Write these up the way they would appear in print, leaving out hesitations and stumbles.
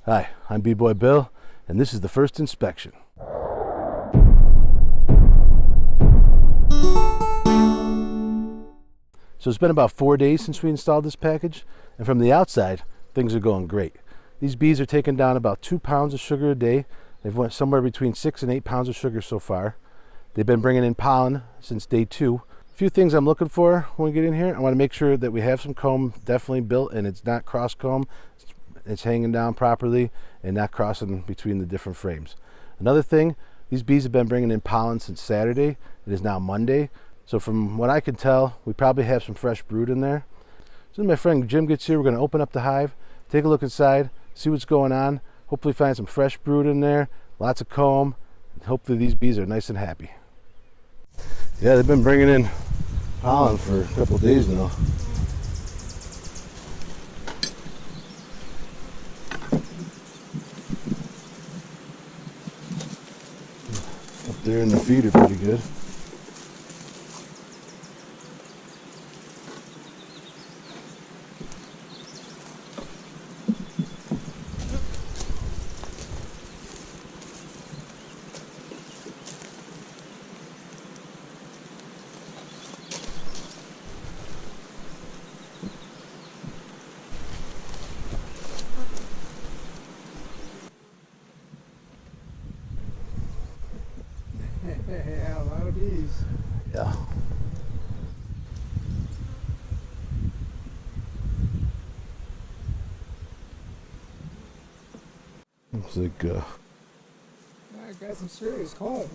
Hi, I'm B-Boy Bill, and this is the first inspection. So it's been about 4 days since we installed this package, and from the outside, things are going great. These bees are taking down about 2 pounds of sugar a day. They've went somewhere between 6 and 8 pounds of sugar so far. They've been bringing in pollen since day 2. A few things I'm looking for when we get in here. I want to make sure that we have some comb definitely built and it's not cross comb. It's hanging down properly and not crossing between the different frames. Another thing, these bees have been bringing in pollen since Saturday. It is now Monday. So from what I can tell, we probably have some fresh brood in there. As soon as my friend Jim gets here, we're going to open up the hive, take a look inside, see what's going on, hopefully find some fresh brood in there, lots of comb, and hopefully these bees are nice and happy. Yeah, they've been bringing in pollen for a couple of days now. Up there in the feed are pretty good. Yeah, a lot of bees. Yeah. Looks like, I got some serious comb.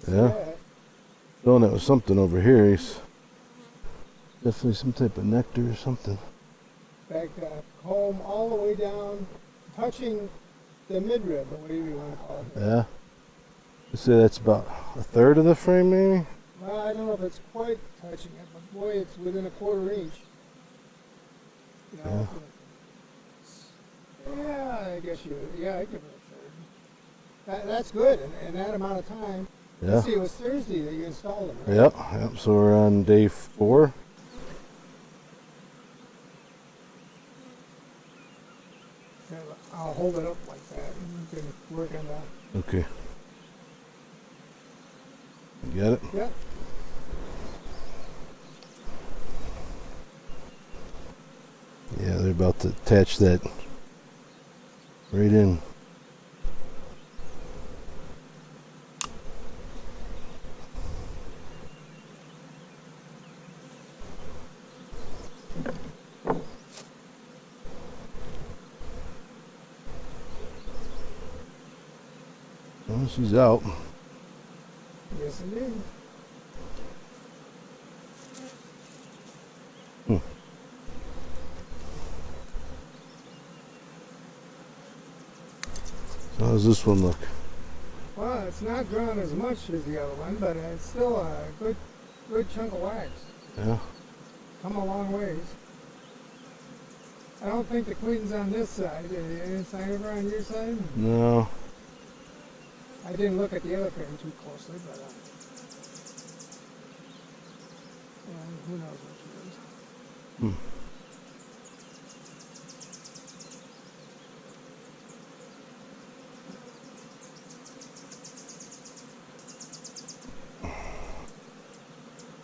yeah. Feeling it was something over here. He's definitely some type of nectar or something. In fact, comb all the way down, touching the midrib, or whatever you want to call it. Yeah. You say that's about a third of the frame, maybe? Well, I don't know if it's quite touching it, but boy, it's within a quarter inch. You know, yeah, I guess I give it a third. That's good in that amount of time. Yeah. Let's see, it was Thursday that you installed them, right? Yep. So we're on day 4. Yeah, I'll hold it up like that and you can work on that. Okay. You got it? Yep. Yeah, they're about to attach that right in. Well, she's out. Yes, indeed. So how does this one look? Well, it's not grown as much as the other one, but it's still a good chunk of wax. Yeah. Come a long ways. I don't think the queen's on this side. Is it over on your side? No. I didn't look at the other frame too closely, but who knows what she is.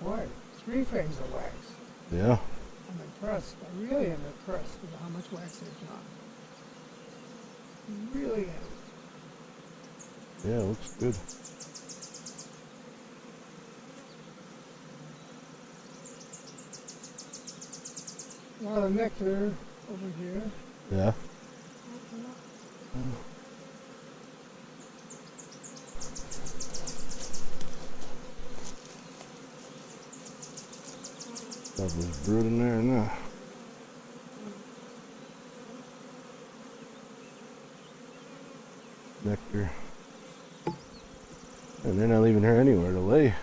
Boy, 3 frames of wax. Yeah. I'm impressed. I really am impressed with how much wax they've done. Really am. Yeah, looks good. A lot of nectar over here. Yeah. There's brood in there now. Nectar. And they're not leaving her anywhere to lay.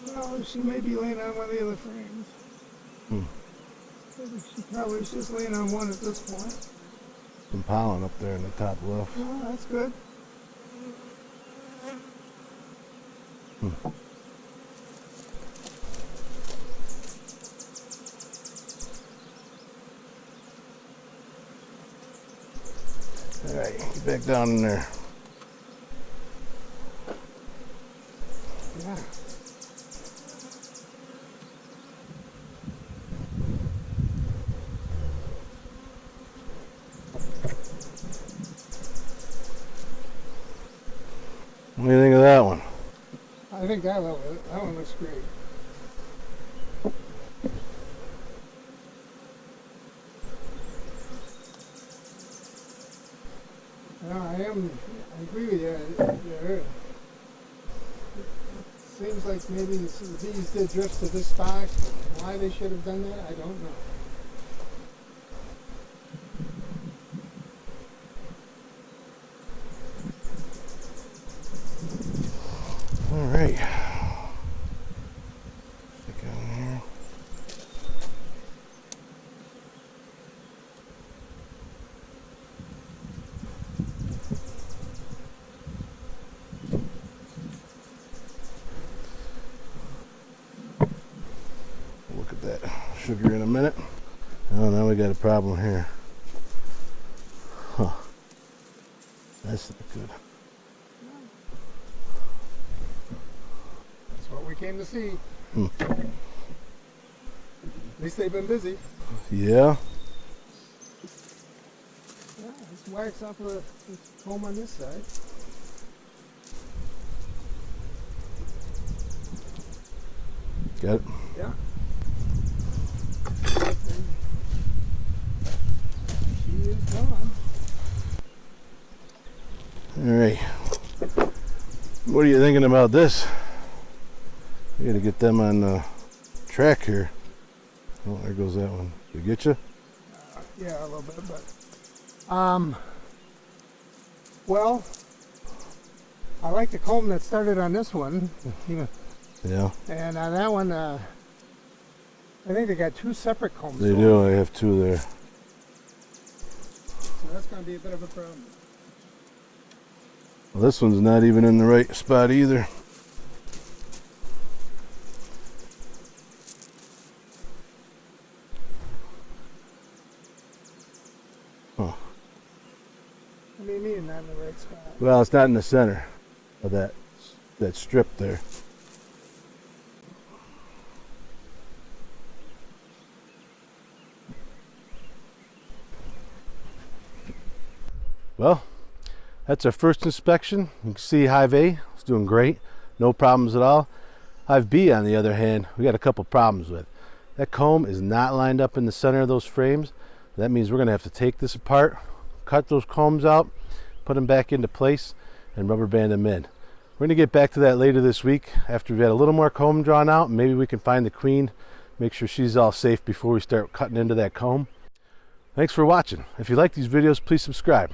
Well, she may be laying on one of the other frames. She probably is just laying on one at this point. Some pollen up there in the top left. Oh, that's good. All right, get back down in there. Yeah. What do you think of that one? I think that one looks great. No, I agree with you. It seems like maybe these did drift to this spot. Why they should have done that, I don't know. All right. Stick on here. Look at that sugar in a minute. Oh, now we got a problem here. Huh. That's not good. That's what we came to see. At least they've been busy. Yeah. Yeah, let's wax off the comb on this side. Got it. Yeah. She is gone. All right. What are you thinking about this? We gotta get them on track here. Oh, there goes that one. Did it get you? Yeah, a little bit, but well, I like the comb that started on this one. Yeah. And on that one, I think they got two separate combs. They do. I have two there. So that's going to be a bit of a problem. Well, this one's not even in the right spot either. Huh. What do you mean not in the right spot? Well, it's not in the center of that strip there. Well, that's our first inspection. You can see Hive A is doing great, no problems at all. Hive B, on the other hand, we got a couple problems with. That comb is not lined up in the center of those frames. That means we're going to have to take this apart, cut those combs out, put them back into place, and rubber band them in. We're going to get back to that later this week after we've had a little more comb drawn out. Maybe we can find the queen, make sure she's all safe before we start cutting into that comb. Thanks for watching. If you like these videos, please subscribe.